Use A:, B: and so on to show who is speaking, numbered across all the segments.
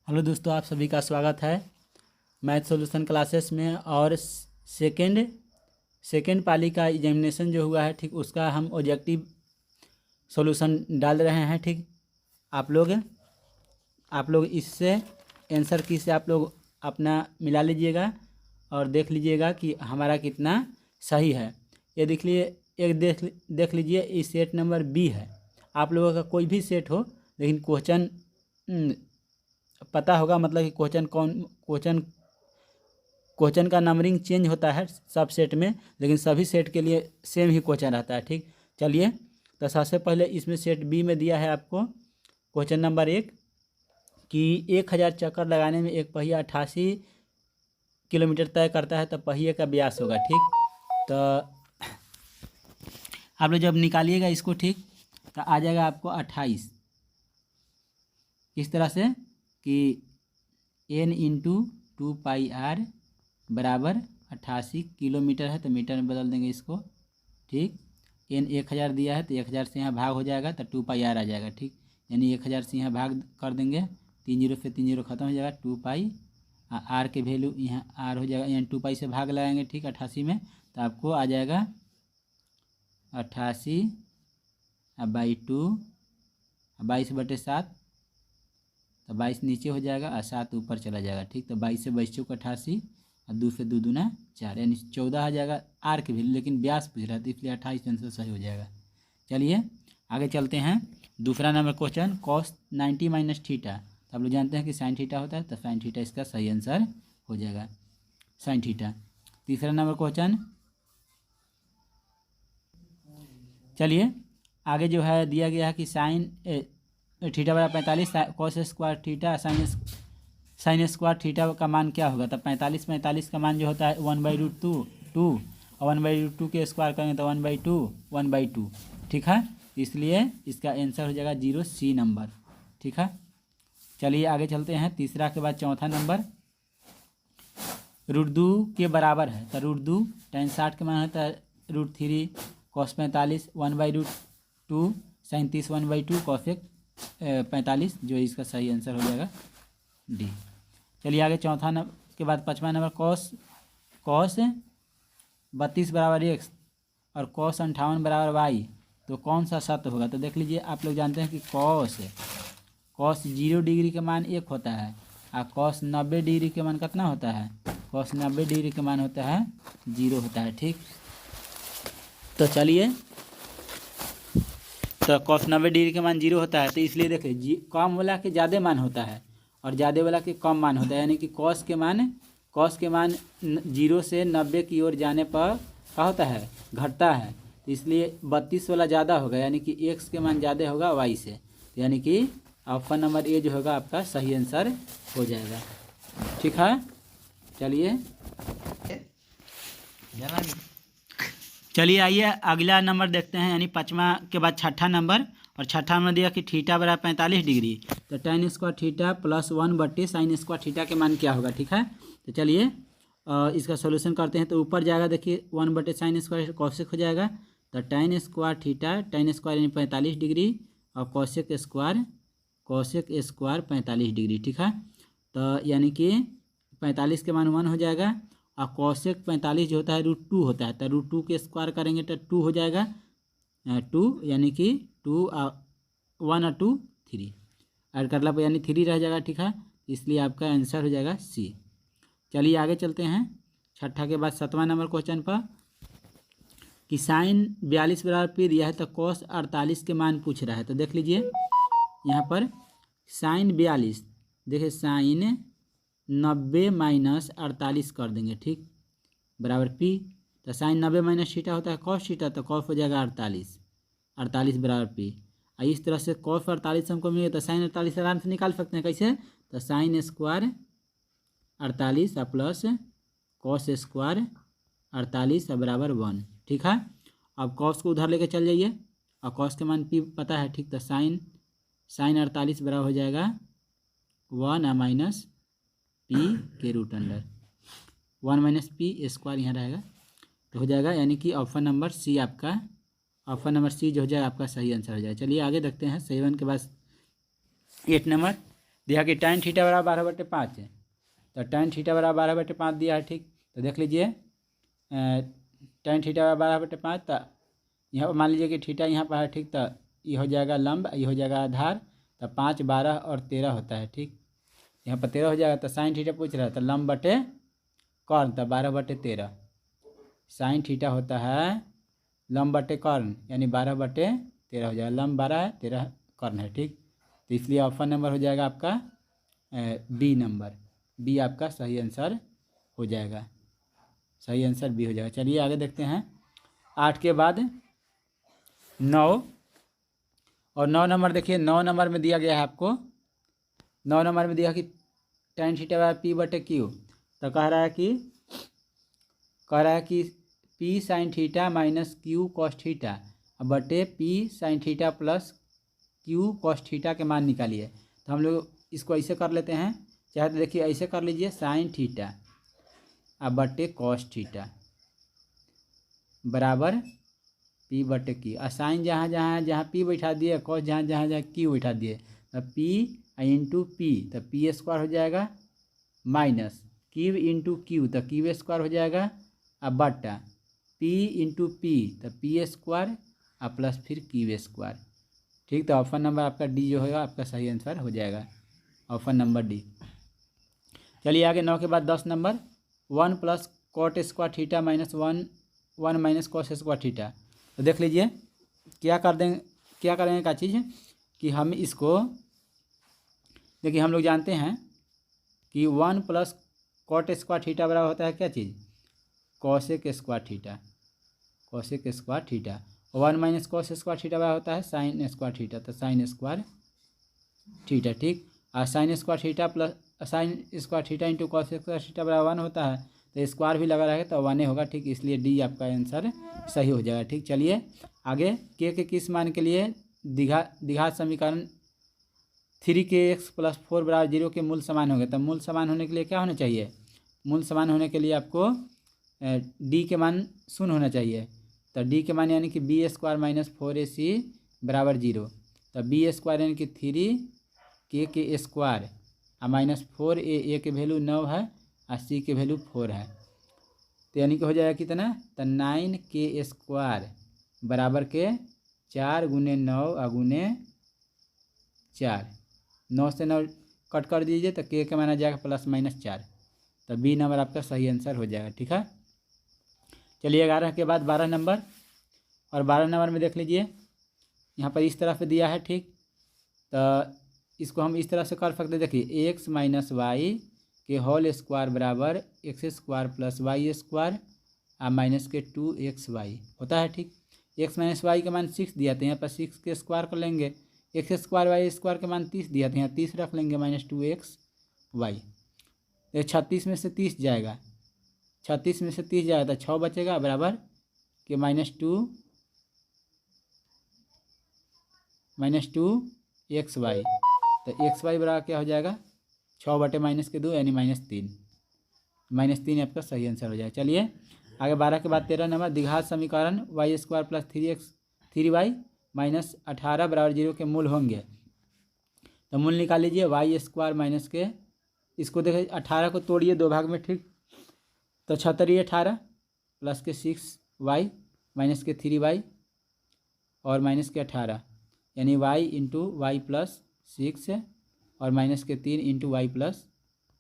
A: Hello दोस्तों, आप सभी का स्वागत है मैथ सॉल्यूशन क्लासेस में। और सेकेंड पाली का एग्जामिनेशन जो हुआ है, ठीक, उसका हम ऑब्जेक्टिव सॉल्यूशन डाल रहे हैं। ठीक, आप लोग इससे आंसर की से आप लोग अपना मिला लीजिएगा और देख लीजिएगा कि हमारा कितना सही है। ये देख लीजिए, इस सेट नंबर बी है। आप लोगों का कोई भी सेट हो, लेकिन क्वेश्चन पता होगा, मतलब कि क्वेश्चन का नंबरिंग चेंज होता है सब सेट में, लेकिन सभी सेट के लिए सेम ही क्वेश्चन रहता है। ठीक, चलिए, तो सबसे पहले इसमें सेट बी में दिया है आपको क्वेश्चन नंबर 1 कि 1000 चक्कर लगाने में एक पहिया 88 किलोमीटर तय करता है, तो पहिए का व्यास होगा। ठीक, तो आप लोग जब निकालिएगा इसको, ठीक, तो आ जाएगा आपको 28। किस तरह से कि n इंटू 2πr बराबर 88 किलोमीटर है, तो मीटर में बदल देंगे इसको। ठीक, n 1000 दिया है, तो 1000 से यहाँ भाग हो जाएगा, तो 2πr आ जाएगा। ठीक, यानी 1000 से यहाँ भाग कर देंगे, 3 जीरो से 3 जीरो खत्म हो जाएगा, 2π r के वैल्यू यहाँ r हो जाएगा, यानी 2π से भाग लगाएंगे। ठीक, 88 में, तो आपको आ जाएगा 88/2 22/7, तो 22 नीचे हो जाएगा और 7 ऊपर चला जाएगा। ठीक, तो 22 से 22 चौक 88 और 2 से 2 दूना 4, यानी 14 आ जाएगा आर के वैल्यू, लेकिन व्यास पूछ रहा था इसलिए 28 आंसर सही हो जाएगा। चलिए आगे चलते हैं। दूसरा number question cos 90 minus theta. तो आप लोग जानते हैं कि साइन थीटा होता है, तो साइन थीटा इसका सही आंसर हो जाएगा, साइन थीटा। तीसरा नंबर क्वेश्चन, चलिए आगे जो है दिया गया है कि साइन थीटा बराबर 45 cos square theta sine square theta का मान क्या होगा। तो 45 का मान जो होता है 1/√2 और 1/√2 के स्क्वायर करेंगे तो 1/2। ठीक है, इसलिए इसका आंसर हो जाएगा 0C नंबर। ठीक है, चलिए आगे चलते हैं। तीसरा के बाद चौथा नंबर √2 के बराबर है, तो √2 tan 60 के मान होता है √3 cos 45 1/2 sin 30 1/2 cosec 45, जो इसका सही आंसर हो जाएगा डी। चलिए आगे चौथा नंबर के बाद पाँचवा नंबर cos 32 बराबर x और cos 58 बराबर y, तो कौन सा सत्य होगा। तो देख लीजिए, आप लोग जानते हैं कि cos 0 डिग्री के मान 1 होता है और cos 90 डिग्री के मान कितना होता है। cos 90 डिग्री के मान होता है 0 होता है। ठीक, तो चलिए, तो cos 90 डिग्री के मान 0 होता है, तो इसलिए देखिए कम वाला के ज़्यादा मान होता है और ज़्यादा वाला के कम मान होता है, यानी कि cos के मान 0 से 90 की ओर जाने पर क्या होता है, घटता है। तो इसलिए 32 वाला ज़्यादा होगा, यानी कि x के मान ज़्यादा होगा y से, यानी कि ऑप्शन नंबर ए जो होगा आपका सही आंसर हो जाएगा। ठीक है, चलिए आइए अगला नंबर देखते हैं, यानी पाँचवा के बाद छठा नंबर। और छठा नंबर दिया कि थीटा बराबर 45 डिग्री, तो tan square theta plus 1/sin square theta के मान क्या होगा। ठीक है, तो चलिए इसका सॉल्यूशन करते हैं। तो ऊपर जाएगा, देखिए 1/sin स्क्वायर कॉसेक हो जाएगा, तो tan square theta, tan square यानी 45 डिग्री और कॉसेक स्क्वायर 45 डिग्री। ठीक है, तो यानी कि 45 के मान 1 हो जाएगा और कॉसेक 45 जो होता है √2 होता है, तो √2 के स्क्वायर करेंगे तो 2 हो जाएगा, 2 यानी कि 2 1 और 2 3 ऐड करला पर यानी 3 रह जाएगा। ठीक है, इसलिए आपका आंसर हो जाएगा सी। चलिए आगे चलते हैं। छठा के बाद सातवां नंबर क्वेश्चन पर कि साइन 42 बराबर p दिया है, तो cos 48 के मान पूछ रहा है। तो देख लीजिए यहाँ पर साइन 42, देखिए साइन 90 माइनस 48 कर देंगे। ठीक, बराबर p, तो साइन 90 माइनस थीटा होता है cos थीटा, तो cos हो जाएगा 48 बराबर p। और इस तरह से cos 48 हमको मिलेगा, तो साइन 48 आराम से निकाल सकते हैं। कैसे, तो sine square 48 plus cos square 48 बराबर 1। ठीक है, अब cos को उधर लेके चल जाइए और cos के मान p पता है। ठीक, तो साइन 48 बराबर हो जाएगा 1 माइनस p के √अंडर 1 माइनस p स्क्वायर यहाँ रहेगा, तो हो जाएगा, यानी कि ऑप्शन नंबर सी आपका, ऑप्शन नंबर सी जो हो जाएगा आपका सही आंसर हो जाएगा। चलिए आगे देखते हैं। 7 के बाद 8 नंबर दिया कि tan थीटा बराबर 12/5 है, तो tan थीटा बराबर 12/5 दिया है। ठीक, तो देख लीजिए tan थीटा बराबर 12/5, तो यहाँ पर मान लीजिए कि थीटा यहाँ पर है। ठीक, तो ये हो जाएगा लंब, ये हो जाएगा आधार, तो 5, 12 और 13 होता है। ठीक, यहाँ पर 13 हो जाएगा, तो साइन थीटा पूछ रहा है, तो लंब बटे कॉर्न, तो 12/13 साइन थीटा होता है लंब बटे कॉर्न, यानी 12/13 हो जाएगा। लंब 12 है, 13 कॉर्न है। ठीक, तो इसलिए ऑप्शन नंबर हो जाएगा आपका बी नंबर, बी आपका सही आंसर हो जाएगा, सही आंसर बी हो जाएगा। चलिए आगे देखते हैं। 8 के बाद 9, और 9 नंबर देखिए, 9 नंबर में दिया गया है आपको, 9 नंबर में दिया कि tan थीटा बराबर पी बटे क्यू, तो कह रहा है कि P sine theta minus Q cos theta बटे P sine theta plus Q cos theta के मान निकालिए। तो हम लोग इसको ऐसे कर लेते हैं, चाहे तो देखिए ऐसे कर लीजिए, साइन थीटा बटे कॉस थीटा बराबर पी बटे क्यू, और साइन जहाँ पी बैठा दिए, कॉस जहाँ क्यू बैठा दिए, तो पी इंटू पी, तो पी स्क्वायर हो जाएगा, माइनस क्यू इंटू क्यू, तो क्यू स्क्वायर हो जाएगा, अब बटा पी इंटू पी, तो पी स्क्वायर और प्लस फिर क्यू स्क्वायर। ठीक, तो ऑप्शन नंबर आपका डी जो होगा आपका सही आंसर हो जाएगा, ऑप्शन नंबर डी। चलिए आगे 9 के बाद 10 number, 1 plus cot square theta minus 1 minus cos square theta. तो देख लीजिए क्या करेंगे का चीज़ कि हम इसको देखिए, हम लोग जानते हैं कि 1 प्लस कॉट स्क्वायर थीटा बराबर होता है क्या चीज़, cosec square theta, cosec square theta. 1 minus cos square theta बराबर होता है साइन स्क्वायर थीटा, तो साइन स्क्वायर थीटा। ठीक, और sine square theta plus sine square theta into cos square theta बराबर 1 होता है, तो स्क्वायर भी लगा रहेगा तो 1 होगा। ठीक, इसलिए डी आपका आंसर सही हो जाएगा। ठीक, चलिए आगे के किस मान के लिए द्विघात समीकरण 3kx + 4 = 0 के मूल समान होंगे। तो मूल समान होने के लिए क्या होना चाहिए, मूल समान होने के लिए आपको डी के मान शून्य होना चाहिए। तो डी के मान यानी कि बी स्क्वायर माइनस 4ac बराबर 0, तो बी स्क्वायर यानी कि 3k स्क्वायर और माइनस 4a के वैल्यू 9 है और सी के वैल्यू 4 है, तो यानी कि हो जाएगा कितना, तो 9k स्क्वायर बराबर के 4 गुने 9 और गुने 4, 9 से 9 कट कर दीजिए तो के मान आ जाएगा +-4, तो बी नंबर आपका सही आंसर हो जाएगा। ठीक है, चलिए 11 के बाद 12 नंबर, और 12 नंबर में देख लीजिए यहाँ पर इस तरह से दिया है। ठीक, तो इसको हम इस तरह से कर सकते, देखिए x माइनस वाई के होल स्क्वायर बराबर x square plus Y square और माइनस के 2xy होता है। ठीक, x माइनस वाई का मान 6 दिया, तो यहाँ पर 6 के स्क्वायर कर लेंगे, x स्क्वायर वाई स्क्वायर का मान 30 दिया, तो यहाँ 30 रख लेंगे माइनस 2xy, तो 36 में से 30 जाएगा, 36 में से 30 जाएगा तो 6 बचेगा बराबर कि -2xy, तो xy बराबर क्या हो जाएगा 6/-2 यानी -3, -3 आपका सही आंसर हो जाएगा। चलिए आगे 12 के बाद 13 नंबर, द्विघात समीकरण y² + 3y माइनस 18 बराबर 0 के मूल होंगे। तो मूल निकाल लीजिए, y² माइनस के, इसको देखिए 18 को तोड़िए 2 भाग में। ठीक, तो 36 18 प्लस के 6y माइनस के 3y और माइनस के 18 यानी y इंटू वाई प्लस 6 और माइनस के 3 इंटू वाई प्लस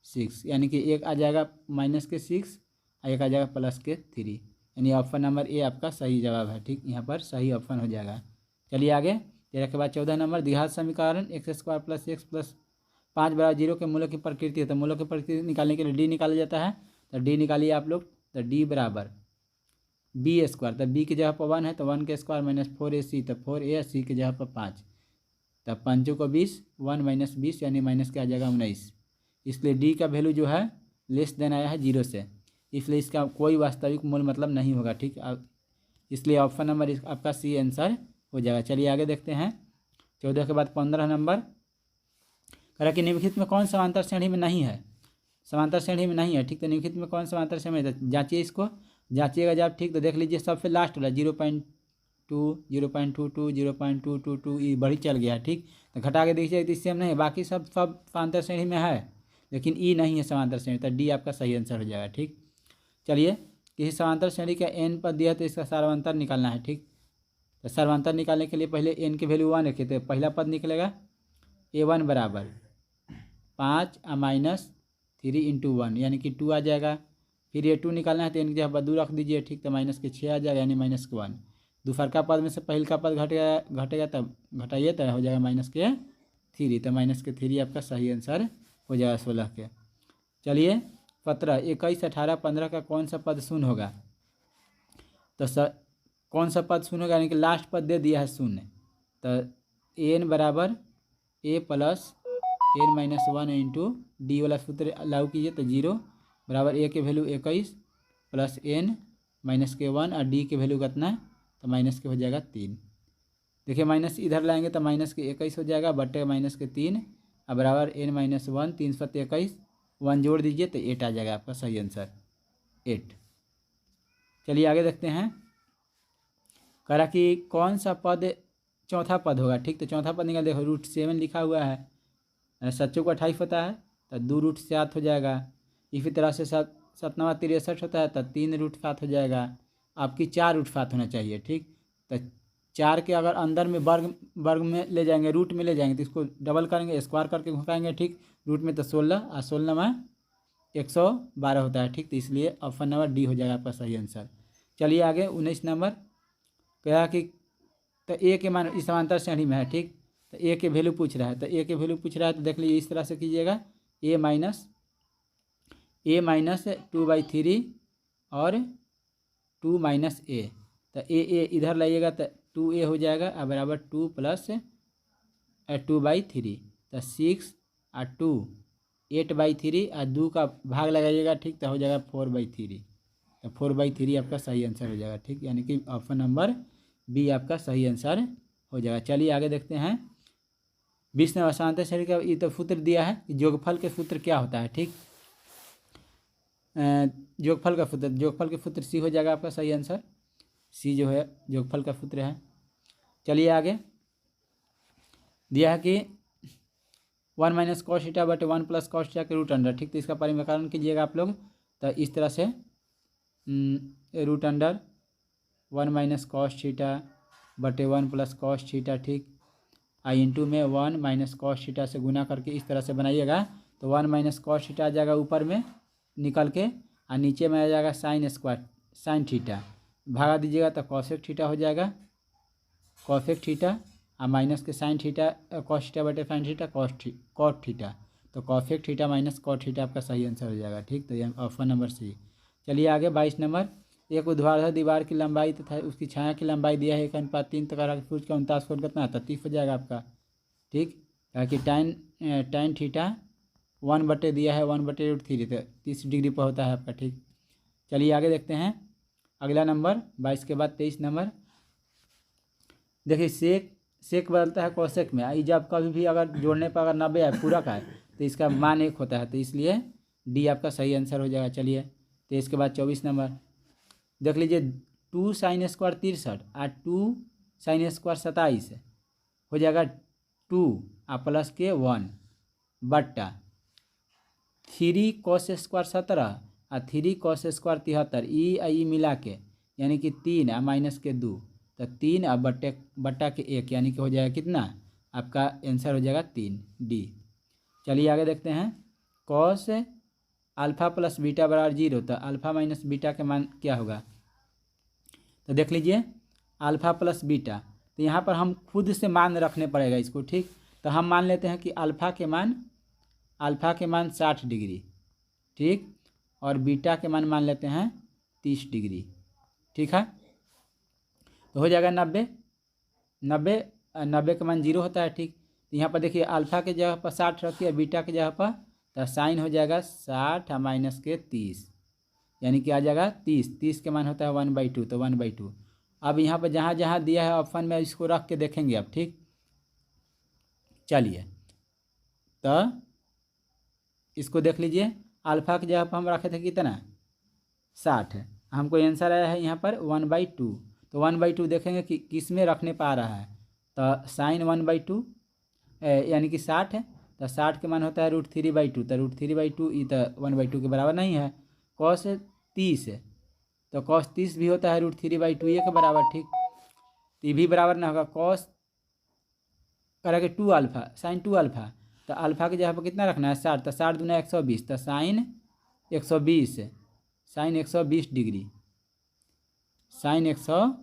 A: 6, यानी कि एक आ जाएगा माइनस के 6 और एक आ जाएगा प्लस के 3, यानी ऑप्शन नंबर ए आपका सही जवाब है। ठीक, यहाँ पर सही ऑप्शन हो जाएगा। चलिए आगे 13 के बाद 14 नंबर, द्विघात समीकरण x² + x + 5 बराबर 0 के मूलों की प्रकृति है। तो मूलों की प्रकृति निकालने के लिए डी निकाला जाता है, तो डी निकालिए आप लोग, तो डी बराबर बी स्क्वायर, तो बी की जगह पर 1 है तो 1 के स्क्वायर माइनस 4ac, तो 4a, सी की जगह पर 5, तो 5 को 20, 1 माइनस 20 यानी माइनस क्या आ जाएगा 19, इसलिए डी का वैल्यू जो है लेस देन आया है 0 से, इसलिए इसका कोई वास्तविक मूल मतलब नहीं होगा। ठीक, इसलिए ऑप्शन नंबर आपका सी आंसर हो जाएगा। चलिए आगे देखते हैं 14 के बाद 15 नंबर, कह रहा कि निम्नलिखित में कौन समांतर श्रेणी में नहीं है, समांतर श्रेणी में नहीं है। ठीक, तो निम्नलिखित में कौन समांतर श्रेणी में, जांचिए इसको, जांचिएगा जब। ठीक, तो देख लीजिए सबसे लास्ट वाला 0.2 0.22 0.222 ये बढ़ी चल गया, ठीक। तो घटा के देखिए तो इससे हम नहीं, बाकी सब समांतर श्रेणी में है, लेकिन ई नहीं है समांतर श्रेणी, तो डी आपका सही आंसर हो जाएगा, ठीक। चलिए, किसी समांतर श्रेणी का एन पद दिया तो इसका सर्वांतर निकालना है, ठीक। तो सर्वांतर निकालने के लिए पहले एन की वैल्यू 1 रखिए, तो पहला पद निकलेगा a1 बराबर 5 -3 × 1 यानी कि 2 आ जाएगा। फिर a2 निकालना है तो एन की जगह 2 रख दीजिए, ठीक। तो -6 आ जाएगा यानी -1। दूसर पद में से पहल का पद घटेगा तब घटाइए तो हो जाएगा -3, तो -3 आपका सही आंसर हो जाएगा 16 के। चलिए 17, 21, 18, 15 का कौन सा पद शून्य होगा? तो कौन सा पद शून्य होगा, यानी कि लास्ट पद दे दिया है शून्य। तो एन बराबर a plus n-1 into D वाला सूत्र लागू कीजिए, तो 0 बराबर a के वैल्यू 21 प्लस n-1 और डी के वैल्यू कितना, तो माइनस के हो जाएगा 3। देखिए माइनस इधर लाएंगे तो -21 हो जाएगा, बटे -3 और बराबर n-1, 3 × 7 21, 1 जोड़ दीजिए तो 8 आ जाएगा आपका सही आंसर 8। चलिए आगे देखते हैं। कह रहा कि कौन सा पद चौथा पद होगा, ठीक। तो चौथा पद निकाल, देखो √7 लिखा हुआ है, 7 को 28 होता है तो 2√7 हो जाएगा। इसी तरह से 7 9 63 होता है तो 3√7 हो जाएगा। आपकी 4√7 होना चाहिए, ठीक। तो 4 के अगर अंदर में वर्ग में ले जाएंगे, रूट में ले जाएंगे तो इसको डबल करेंगे, स्क्वायर करके घुमाएंगे, ठीक। रूट में तो 16 और 16 में 112 होता है, ठीक। तो इसलिए ऑप्शन नंबर डी हो जाएगा आपका सही आंसर। चलिए आगे 19 नंबर कहा कि तो ए के मान इस समांतर श्रेणी में है, ठीक। तो ए के वैल्यू पूछ रहा है, तो ए के वैल्यू पूछ रहा है तो देख लीजिए इस तरह से कीजिएगा, a माइनस 2/3 और 2 - a, तो a इधर लाइएगा तो 2a हो जाएगा और बराबर 2 + 2/3, तो 6 और 2 8/3 और 2 का भाग लगाइएगा, ठीक। तो हो जाएगा 4/3, तो 4/3 आपका सही आंसर हो जाएगा, ठीक। यानी कि ऑप्शन नंबर बी आपका सही आंसर हो जाएगा। चलिए आगे देखते हैं। 20 नंबर समांतर श्रेणी का ये तो सूत्र दिया है कि योगफल के सूत्र क्या होता है, ठीक। योगफल के सूत्र सी हो जाएगा आपका सही आंसर, सी जो है योगफल का सूत्र है। चलिए आगे दिया है कि 1 - cos θ बटे 1 + cos θ के √अंडर, ठीक। तो इसका परिमाकरण कीजिएगा आप लोग, तो इस तरह से √1 - cos θ बटे 1 + cos θ, ठीक। आई इंटू में 1 - cos θ से गुना करके इस तरह से बनाइएगा, तो 1 - cos θ आ जाएगा ऊपर में निकल के, और नीचे में आ जाएगा sin θ, भागा दीजिएगा तो cosec θ हो जाएगा, cosec θ और माइनस के sin θ, cos θ बटे sin θ cot θ, तो cosec θ माइनस cot θ आपका सही आंसर हो जाएगा, ठीक। तो ये ऑप्शन नंबर सी। चलिए आगे 22 नंबर, एक ऊर्ध्वाधर दीवार की लंबाई तथा उसकी छाया की लंबाई दिया है 1:3, तो कह सूर्य का 49 कोण कितना है, 33 हो जाएगा आपका, ठीक। कि tan θ 1 बटे दिया है 1/√3, तो 30 डिग्री पर होता है आपका, ठीक। चलिए आगे देखते हैं अगला नंबर 22 के बाद 23 नंबर। देखिए सेक बदलता है कोसेक में, आई जब कभी भी अगर जोड़ने पर अगर 90 है पूरा का है तो इसका मान 1 होता है, तो इसलिए डी आपका सही आंसर हो जाएगा। चलिए 23 के बाद 24 नंबर देख लीजिए, 2 sin² 63 और 2 sin² 27 हो जाएगा 2 और प्लस के 1 बट्टा 3 cos² 17 और 3 cos² 73 ई मिला के यानी कि 3 और माइनस के 2, तो 3 और बट्टा के 1 यानी कि हो जाएगा कितना, आपका आंसर हो जाएगा 3 डी। चलिए आगे देखते हैं। cos α + β बराबर 0, तो अल्फ़ा माइनस बीटा के मान क्या होगा, तो देख लीजिए अल्फ़ा + बीटा, तो यहाँ पर हम खुद से मान रखने पड़ेगा इसको, ठीक। तो हम मान लेते हैं कि अल्फ़ा के मान 60 डिग्री, ठीक, और बीटा के मान लेते हैं 30 डिग्री, ठीक है। तो हो जाएगा 90 का मान 0 होता है, ठीक। तो यहाँ पर देखिए अल्फ़ा के जगह पर 60 रखिए, बीटा के जगह पर, तो साइन हो जाएगा 60 और माइनस के 30 यानी कि आ जाएगा 30 के मान होता है 1/2, तो 1/2। अब यहाँ पर जहाँ जहाँ दिया है ऑप्शन में इसको रख के देखेंगे अब, ठीक। चलिए तो इसको देख लीजिए, अल्फ़ा की जगह पर हम रखे थे कितना 60, हमको आंसर आया है यहाँ पर 1/2, तो तो 1/2 देखेंगे कि किस में रखने पा रहा है, तो साइन 1/2 यानी कि 60 है, तो 60 के मान होता है √3/2, तो √3/2 ये तो 1/2 के बराबर नहीं है। कॉस 30 है, तो कॉस 30 भी होता है √3/2 ये के बराबर, ठीक। तो ये भी बराबर ना होगा, कॉस करेंगे 2 अल्फा, साइन 2 अल्फा, तो अल्फा की जगह पर कितना रखना है 60, तो 60 दूना 120, तो sine 120, sine 120 degree, sine 120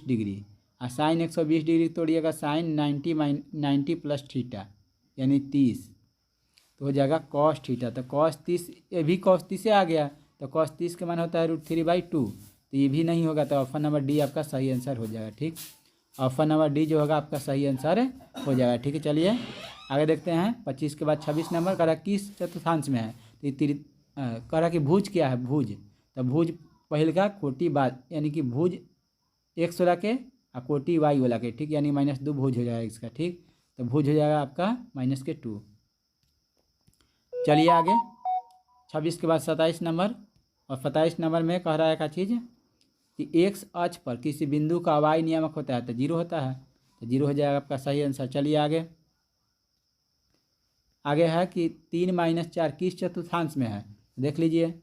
A: degree, और साइन 120 डिग्री तोड़िएगा साइन 90 प्लस थीटा यानी 30, तो हो जाएगा कॉस थीटा। तो कॉस 30, ये भी कॉस 30 से आ गया, तो कॉस 30 के मान होता है √3/2, तो ये भी नहीं होगा, तो ऑप्शन नंबर डी आपका सही आंसर हो जाएगा, ठीक। ऑप्शन नंबर डी जो होगा आपका सही आंसर हो जाएगा, ठीक है। चलिए आगे देखते हैं। 25 के बाद 26 नंबर कह रहा किस चतुर्थांश में है, तो कह रहा कि भुज क्या है, भुज, तो भुज पहले का कोटि बाद यानी कि भुज x वाला के और कोटि y वाला के, ठीक, यानी -2 भुज हो जाएगा इसका, ठीक। तो भुज हो जाएगा आपका -2। चलिए आगे 26 के बाद 27 नंबर, और 27 नंबर में कह रहा है क्या चीज़ कि x अक्ष पर किसी बिंदु का y नियामक होता है, तो 0 होता है, तो 0 हो जाएगा आपका सही आंसर। चलिए आगे है कि 3 - 4 किस चतुर्थांश में है, देख लीजिए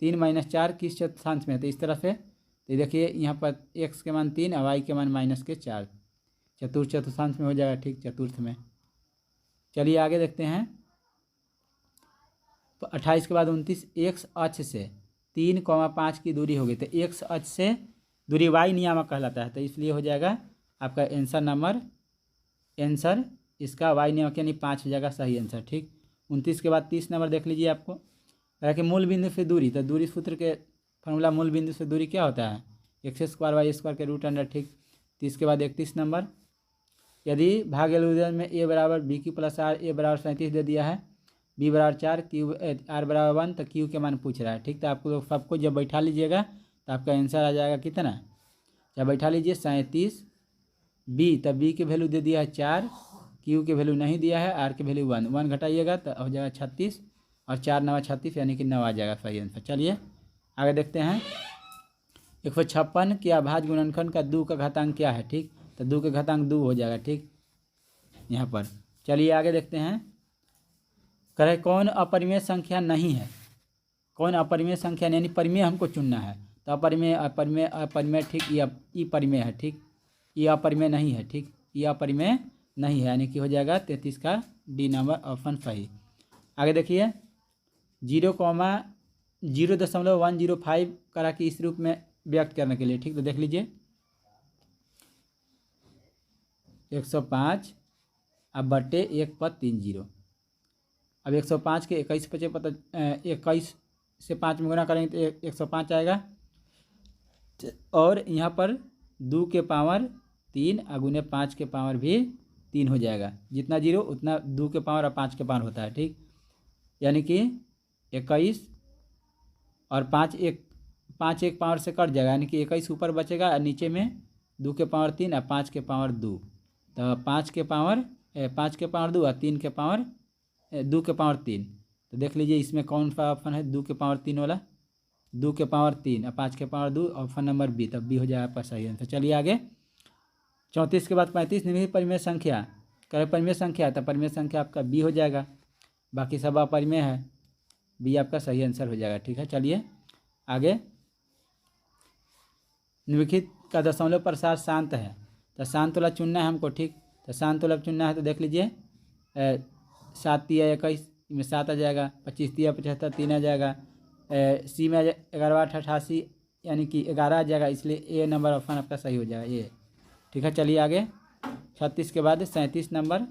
A: 3 - 4 किस चतुर्थांश में है, तो इस तरह से, तो देखिए यहाँ पर x के मान 3 और y के मान -4, चतुर्थांश में हो जाएगा, ठीक, चतुर्थ में। चलिए आगे देखते हैं। तो 28 के बाद 29, x अक्ष से 3,5 की दूरी होगी, तो x अक्ष से दूरी y नियामक कहलाता है, तो इसलिए हो जाएगा आपका आंसर इसका y नियामक यानी 5 हो जाएगा सही आंसर, ठीक। 29 के बाद 30 नंबर देख लीजिए, आपको कह कि मूल बिंदु से दूरी, तो दूरी सूत्र के फॉर्मूला मूल बिंदु से दूरी क्या होता है, x² y² के √अंडर, ठीक। 30 के बाद 31 नंबर, यदि भाग एल्गोरिथम में a बराबर b Q plus r, a बराबर 37 दे दिया है, b बराबर 4, क्यू r बराबर 1, तो क्यू के मान पूछ रहा है, ठीक। तो आपको सबको जब बैठा लीजिएगा तो आपका आंसर आ जाएगा कितना, जब बैठा लीजिए 37, b, तब b की वैल्यू दे दिया है 4, क्यू की वैल्यू नहीं दिया है, r की वैल्यू 1 घटाइएगा तो हो जाएगा 36, और 4 9 36 यानी कि 9 आ जाएगा सही आंसर। चलिए आगे देखते हैं। 156 के अभाज्य गुणनखंड का 2 का घातांक क्या है, ठीक, तो 2 का घातांक 2 हो जाएगा, ठीक, यहाँ पर। चलिए आगे देखते हैं। कह रहे कौन अपरिमेय संख्या नहीं है, कौन अपरिमेय संख्या यानी परिमेय हमको चुनना है, तो अपरिमेय, ठीक, ये परिमेय है, ठीक, ये अपरिमेय नहीं है, ठीक, ये अपरिमेय नहीं है, यानी कि हो जाएगा 33 का डी नंबर ऑप्शन सही। आगे देखिए 0,105 करा कि इस रूप में व्यक्त करने के लिए, ठीक, तो देख लीजिए 105 अब बटे 1/30, अब 105 के 21 बचे पता 21 से 5 में गुना करेंगे तो 105 आएगा, और यहाँ पर 2 के पावर 3 अगुने 5 के पावर भी 3 हो जाएगा, जितना 0 उतना 2 के पावर और 5 के पावर होता है, ठीक, यानी कि 21 और 5 एक पावर से कट जाएगा, यानी कि 21 ऊपर बचेगा और नीचे में 2 के पावर 3 और 5 के पावर 2, तो 5 के पावर 2 और 3 के पावर 2 के पावर 3, तो देख लीजिए इसमें कौन सा ऑप्शन है 2 के पावर 3 वाला, 2 के पावर 3 और 5 के पावर 2, ऑप्शन नंबर बी, तब बी हो जाएगा आपका सही आंसर। चलिए आगे 34 के बाद 35 निम्नलिखित परिमेय संख्या, कह परिमेय संख्या, तो परिमेय संख्या आपका बी हो जाएगा, बाकी सब अपरिमेय है, बी आपका सही आंसर हो जाएगा, ठीक है। चलिए आगे निम्नलिखित का दशमलव प्रसार शांत है, तो शांत वाला चुनना है हमको, ठीक, तो शांत वाला चुनना है, तो देख लीजिए 7 × 21 में 7 आ जाएगा, 25 × 75 3 आ जाएगा, सी में 11 × 8 88 यानी कि 11 आ जाएगा, इसलिए ए नंबर ऑप्शन आपका सही हो जाएगा ये, ठीक है। चलिए आगे 36 के बाद 37 नंबर,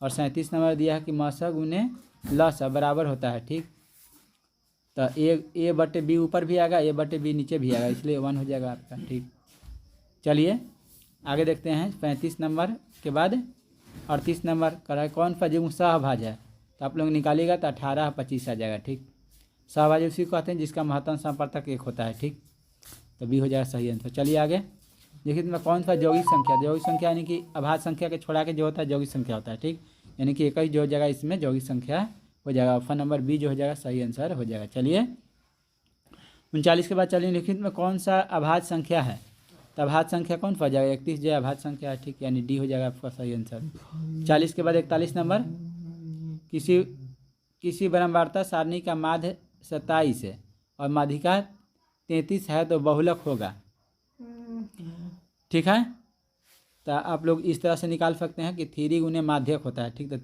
A: और 37 नंबर दिया है कि मस गुने लस बराबर होता है, ठीक, तो ए बटे बी ऊपर भी आएगा, ए बटे बी नीचे भी आएगा, इसलिए 1 हो जाएगा आपका, ठीक। चलिए आगे देखते हैं 35 नंबर के बाद 38 नंबर करा कौन सा जो सहभाज्य है, तो आप लोग निकालिएगा तो 18 25 आ जाएगा, ठीक। सहभाज्य उसी को कहते हैं जिसका महत्तम संपर्तक 1 होता है, ठीक, तो बी हो जाएगा सही आंसर। चलिए आगे देखिए इसमें कौन सा यौगिक संख्या, यौगिक संख्या यानी कि अभाज्य संख्या के छोड़ा के जो होता है यौगिक संख्या होता है, ठीक। यानी कि एक ही जो हो जाएगा इसमें यौगिक संख्या हो जाएगा। ऑप्शन नंबर बी जो हो जाएगा सही आंसर हो जाएगा। चलिए 39 के बाद चलिए लिखित में कौन सा अभाज्य संख्या है, तो अभाज्य संख्या कौन सा हो जाएगा, 31 जो अभाज्य संख्या है, ठीक। यानी डी हो जाएगा आपका सही आंसर। 40 के बाद 41 नंबर, किसी ब्रह्मवार्ता सारणी का माध्य 27 है और माध्यिका 33 है तो बहुलक होगा, ठीक है। तो आप लोग इस तरह से निकाल सकते हैं कि 3 गुने माध्यक होता है, ठीक। तो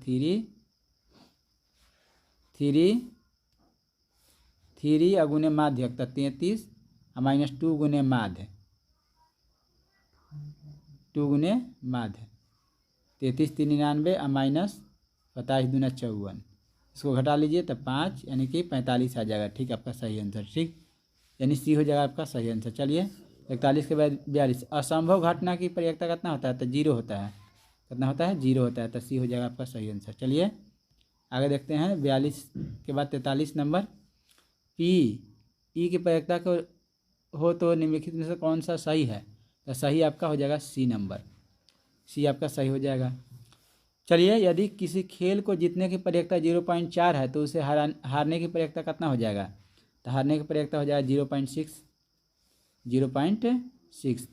A: 3 अगुने माध्यक तो 33 और -2 गुने माध्य, 2 गुने माध्य 33 3 99 और -27 दूना 54, इसको घटा लीजिए तो 5 यानी कि 45 आ जाएगा, ठीक। आपका सही आंसर, ठीक। यानी सी हो जाएगा आपका सही आंसर। चलिए 41 के बाद 42, असंभव घटना की प्रयेकता कितना होता है, तो 0 होता है। कितना होता है, 0 होता है, तो सी हो जाएगा आपका सही आंसर। चलिए आगे देखते हैं 42 के बाद 43 नंबर, ई की प्रयेकता को हो तो निम्नलिखित में से कौन सा सही है, तो सही आपका हो जाएगा सी नंबर, सी आपका सही हो जाएगा। चलिए यदि किसी खेल को जीतने की प्रयेकता 0.4 है तो उसे हारने की प्रयेकता कितना हो जाएगा, तो हारने की प्रयेकता हो जाएगा 0.6,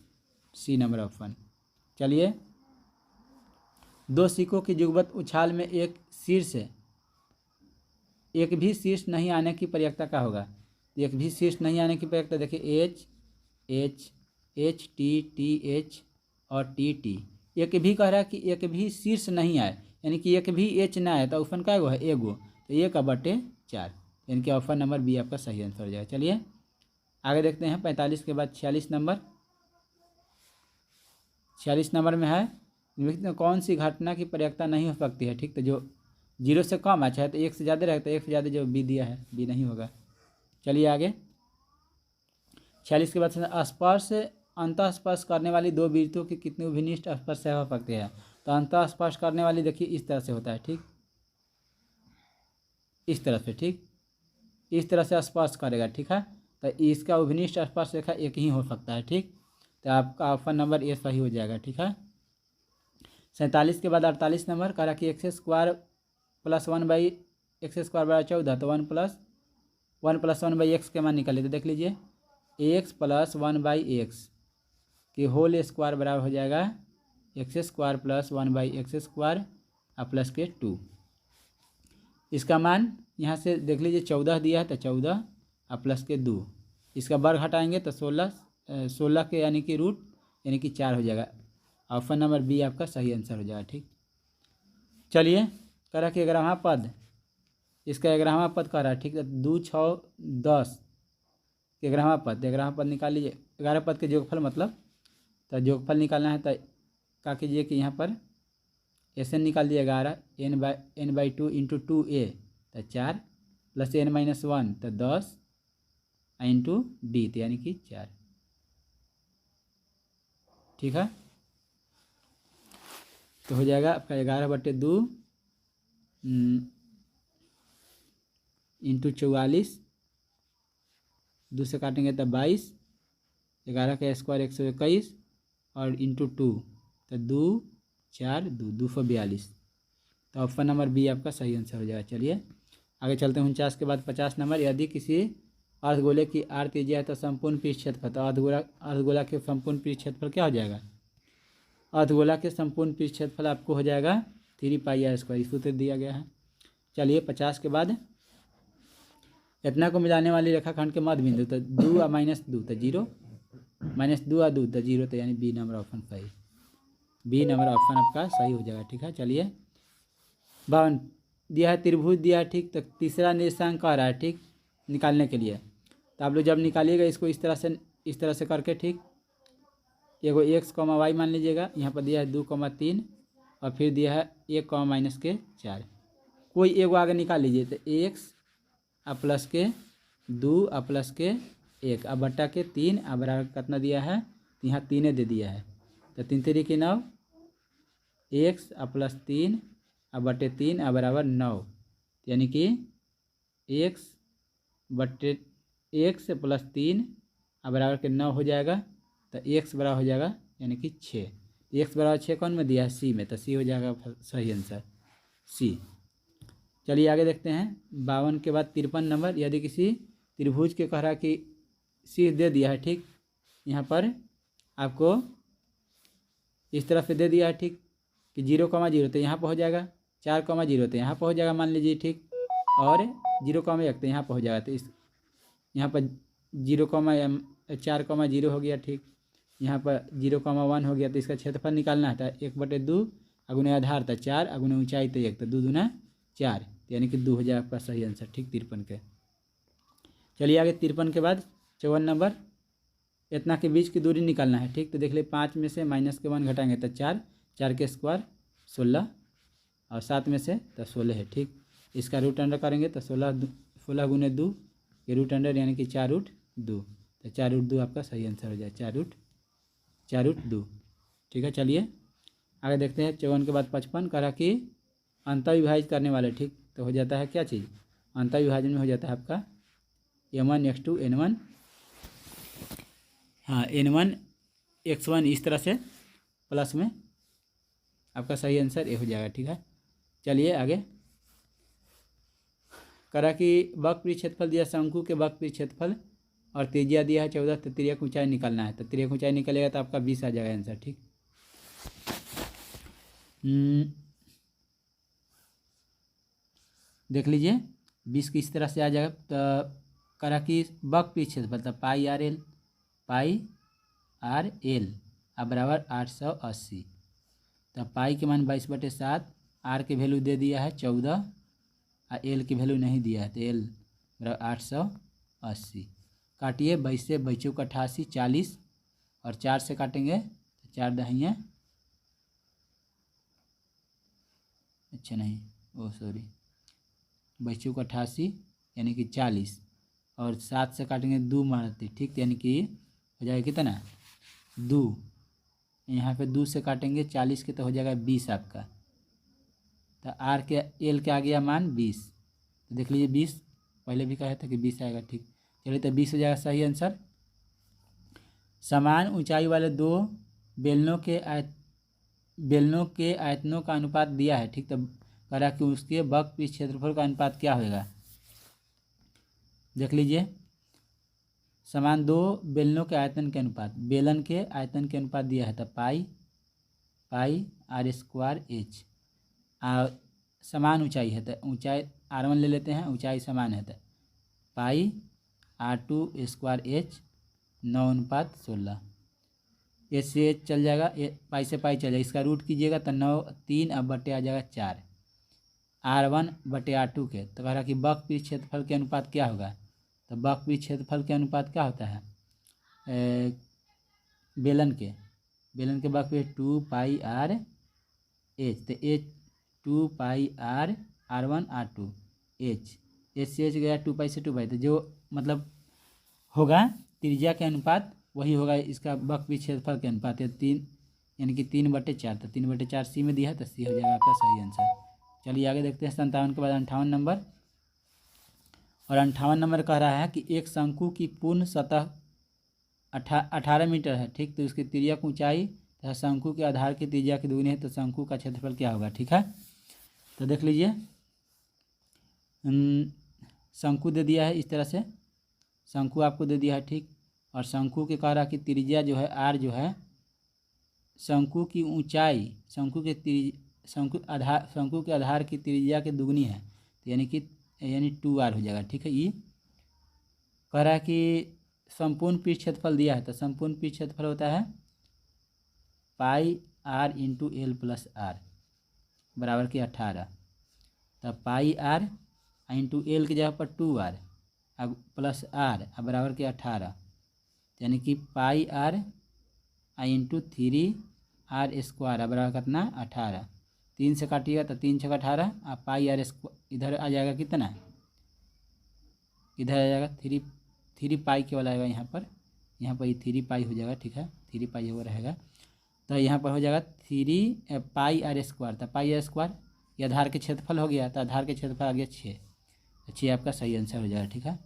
A: सी नंबर ऑप्शन। चलिए 2 सिक्कों की युगपत उछाल में एक भी शीर्ष नहीं आने की प्रयेकता क्या होगा, एक भी शीर्ष नहीं आने की प्रयेकता देखिए H और TT, एक भी कह रहा है कि एक भी शीर्ष नहीं आए, यानी कि एक भी H ना आए तो ऑप्शन क्या है एगो, तो 1/4, यानी कि ऑप्शन नंबर बी आपका सही आंसर हो जाएगा। चलिए आगे देखते हैं 45 के बाद 46 नंबर, 46 नंबर में है कौन सी घटना की प्रयेकता नहीं हो सकती है, ठीक। तो जो 0 से कम है, चाहे तो 1 से ज़्यादा रहता है, 1 से ज़्यादा जो बी दिया है बी नहीं होगा। चलिए आगे 46 के बाद स्पर्श अंतःस्पर्श करने वाली 2 वृत्तों की कितनी अभिनिष्ट स्पर्श हो सकती है, तो अंतःस्पर्श करने वाली देखिए इस तरह से होता है, ठीक। इस तरह से, ठीक, इस तरह से स्पर्श करेगा, ठीक है। तो इसका अभिनिष्ट स्पर्श रेखा एक ही हो सकता है, ठीक। तो आपका ऑप्शन नंबर ए सही हो जाएगा, ठीक है। 47 के बाद 48 नंबर कह रहा कि x² + 1/x² = 14, तो 1 + 1/x के मान निकालिए, तो देख लीजिए x + 1/x के होल स्क्वायर बराबर हो जाएगा x² + 1/x² और प्लस के 2। इसका मान यहाँ से देख लीजिए 14 दिया है तो 14 और प्लस के 2, इसका वर्ग हटाएंगे तो 16 के यानी कि रूट यानी कि 4 हो जाएगा। ऑप्शन नंबर बी आपका सही आंसर हो जाएगा, ठीक। चलिए कह रहा कि 11वां पद, इसका 11वां पद कह रहा है, ठीक है। 2 6 10 11वां पद निकाल लीजिए, 11 पद के योगफल मतलब, तो योगफल निकालना है तो क्या कीजिए कि यहाँ पर SN निकाल दिए 11 n/2 × 2a तो 4 + n-1 तो 10 × d तो यानी कि 4, ठीक है। तो हो जाएगा आपका 11/2 × 44, 2 से काटेंगे तो 22, 11 का स्क्वायर 121 और × 2 तो 2 4 2 242, तो ऑप्शन नंबर बी आपका सही आंसर हो जाएगा। चलिए आगे चलते हैं 49 के बाद 50 नंबर, यदि किसी अर्धगोले की r त्रिज्या है तो संपूर्ण पृष्ठ क्षेत्रफल, तो अर्धगोला के संपूर्ण पृष्ठ क्षेत्रफल क्या हो जाएगा, अर्धगोला के संपूर्ण पृष्ठ क्षेत्रफल आपको हो जाएगा 3πr², सूत्र दिया गया है। चलिए 50 के बाद इतना को मिलाने वाली रेखाखंड के मध्य बिंदु, तो 2 और -2 तो 0, -2 और 2 तो 0, तो यानी बी नंबर ऑप्शन सही, बी नंबर ऑप्शन आपका सही हो जाएगा, ठीक है। चलिए 52 दिया है, त्रिभुज दिया है, ठीक। तो तीसरा निर्देशांक कह रहा है, ठीक, निकालने के लिए, तो आप लोग जब निकालिएगा इसको इस तरह से करके, ठीक, एगो x, y मान लीजिएगा, यहाँ पर दिया है 2,3 और फिर दिया है 1, -4, कोई एगो आगे निकाल लीजिए, तो x और प्लस के 2 और प्लस के 1 और बट्टा के 3 और बराबर कितना दिया है, यहाँ 3 दे दिया है, तो 3 3 के 9, x और प्लस 3 और बटे 3 और बराबर 9, यानी कि x + 3 और बराबर के 9 हो जाएगा, तो x बराबर हो जाएगा यानी कि 6। x बराबर 6 कौन में दिया है? सी में, तो सी हो जाएगा सही आंसर सी। चलिए आगे देखते हैं 52 के बाद 53 नंबर। यदि किसी त्रिभुज के कह रहा कि सी दे दिया है, ठीक, यहाँ पर आपको इस तरफ से दे दिया है, ठीक, कि 0,0 तो यहाँ पर हो जाएगा, 4,0 तो यहाँ पर हो जाएगा मान लीजिए, ठीक, और 0,1 तो यहाँ पर हो जाएगा। तो इस यहाँ पर 4,0 हो गया, ठीक, यहाँ पर 0,1 हो गया। तो इसका क्षेत्रफल निकालना है, 1/2 अगुने आधार था 4 अगुने ऊंचाई तो 1, तो 2 दूना 4, यानी कि 2 हो जाएगा आपका सही आंसर, ठीक, 53 के। चलिए आगे 53 के बाद 54 नंबर। इतना के बीच की दूरी निकालना है, ठीक, तो देख ले 5 में से -1 घटाएंगे तो 4, 4 के स्क्वायर 16 और 7 में से तो 16 है, ठीक। इसका रूट अंडर करेंगे तो 16 गुने 2 ये रूट अंडर यानी कि 4√2, तो 4√2 आपका सही आंसर हो जाए, 4√2, ठीक है। चलिए आगे देखते हैं 54 के बाद 55 करा कि अंतःविभाजित करने वाले, ठीक, तो हो जाता है क्या चीज़? अंतःविभाजन में हो जाता है आपका m1 x2 n1, हाँ n1 x1 इस तरह से प्लस में आपका सही आंसर ये हो जाएगा, ठीक है। चलिए आगे करा कि वक्र क्षेत्रफल दिया, शंकु के वक्र क्षेत्रफल और त्रिज्या दिया है 14, तो त्रिज्या की ऊंचाई निकालना है, तो त्रिज्या की ऊंचाई निकलेगा तो आपका 20 आ जाएगा आंसर, ठीक। देख लीजिए 20 किस तरह से आ जाएगा, तो करा कि वक्र क्षेत्रफल तो पाई आर एल अब बराबर 880, तो पाई के मान 22/7, आर के वैल्यू दे दिया है 14 और एल की वैल्यू नहीं दिया है, तो एल बराबर 880। काटिए 22 से 22 का 88, 40 और 4 से काटेंगे तो 4 दहियाँ, अच्छा नहीं, ओ सॉरी, 22 का 88 यानी कि 40 और 7 से काटेंगे 2 मारते, ठीक, यानी कि हो जाएगा कितना 2, यहाँ पे 2 से काटेंगे 40 के तो हो जाएगा 20 आपका, तो आर के एल के आ गया मान 20, तो देख लीजिए 20 पहले भी कहा था कि 20 आएगा, ठीक। चलिए तो 20 हो जाएगा सही आंसर। समान ऊंचाई वाले दो बेलनों के आयतनों का अनुपात दिया है, ठीक, तो कह रहा कि उसके वक्र क्षेत्रफल का अनुपात क्या होगा? देख लीजिए समान दो बेलनों के आयतन के अनुपात, बेलन के आयतन के अनुपात दिया है, तो पाई r² h, समान ऊंचाई है तो ऊंचाई r1 ले लेते हैं, ऊंचाई समान है तो पाई r2² h 9:16, एच से एच चल जाएगा, पाई से पाई चल जाएगा, इसका रूट कीजिएगा तो 9 3 अब बटे आ जाएगा 4, r1/r2 के, तो कह रहा कि वक्र क्षेत्रफल के अनुपात क्या होगा? तो वक्र क्षेत्रफल के अनुपात क्या होता है? बेलन के वक्र 2πr h, तो h 2πr r1 r2 h से h गया 2π से 2π, तो जो मतलब होगा त्रिज्या के अनुपात वही होगा इसका वक्र क्षेत्रफल के अनुपात है 3, यानी कि 3/4, तो 3/4 सी में दिया है, तो सी हो जाएगा आपका सही आंसर। चलिए आगे देखते हैं 57 के बाद 58 नंबर। और 58 नंबर कह रहा है कि एक शंकु की पूर्ण सतह 18 मीटर है, ठीक, तो उसकी त्रिज्या की ऊंचाई तथा शंकु के आधार की त्रिज्या की दुगुनी है, तो शंकु का क्षेत्रफल क्या होगा? ठीक है, तो देख लीजिए शंकु दे दिया है, इस तरह से शंकु आपको दे दिया है, ठीक, और शंकु के कह रहा कि त्रिज्या जो है आर जो है शंकु की ऊंचाई शंकु के आधार की त्रिज्या के दुगनी है, तो यानी 2r हो जाएगा, ठीक है। ये कह रहा है कि संपूर्ण पृष्ठ क्षेत्रफल दिया है, तो संपूर्ण पृष्ठ क्षेत्रफल होता है पाई r × l + r बराबर के 18, तो पाई r × l की जगह पर 2r अब प्लस r अब बराबर के 18, यानी कि पाई r × 3r² अब बराबर कितना 18, 3 से काटिएगा तो 3 × 18 और पाई r इधर आ जाएगा कितना, इधर आ जाएगा 3 पाई केवल आएगा, यहाँ पर ये 3 पाई हो जाएगा, ठीक है, 3 पाई हो रहेगा, तो यहाँ पर हो जाएगा 3 पाई r², तो पाई r² ये आधार के क्षेत्रफल हो गया, तो आधार के क्षेत्रफल आ गया 6, तो 6 आपका सही आंसर हो जाएगा, ठीक है,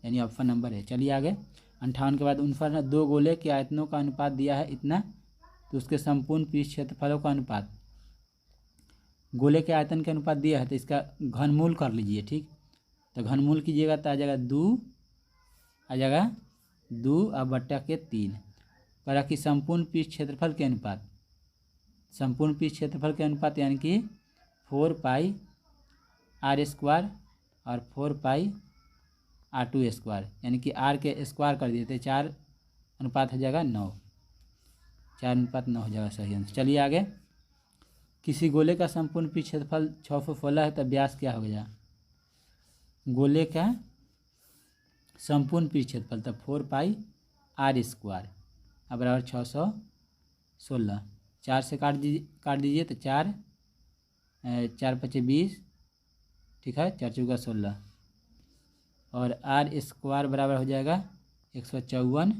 A: यानी ऑप्शन नंबर है। चलिए आगे 58 के बाद 59 दो गोले के आयतनों का अनुपात दिया है इतना, तो उसके संपूर्ण पृष्ठ क्षेत्रफलों का अनुपात गोले के आयतन के अनुपात दिया है, तो इसका घनमूल कर लीजिए। ठीक, तो घनमूल कीजिएगा तो आ जाएगा 2 और बट्टा के 3। करा कि संपूर्ण पृष्ठ क्षेत्रफल के अनुपात, संपूर्ण पृष्ठ क्षेत्रफल के अनुपात यानी कि 4 पाई आर स्क्वायर और 4 पाई R2 स्क्वायर, यानी कि आर के स्क्वायर कर दिए थे 4 अनुपात हो जाएगा 9, 4:9 हो जाएगा सही आंसर। चलिए आगे। किसी गोले का संपूर्ण पृष्ठ क्षेत्रफल 616 है, तो व्यास क्या हो गया? गोले का संपूर्ण पृष्ठ क्षेत्रफल तो 4 पाई आर स्क्वायर अब बराबर 616, 4 से काट दीजिए तो 4 4 × 5 = 20, ठीक है, 4 × 4 = 16 और आर स्क्वायर बराबर हो जाएगा 154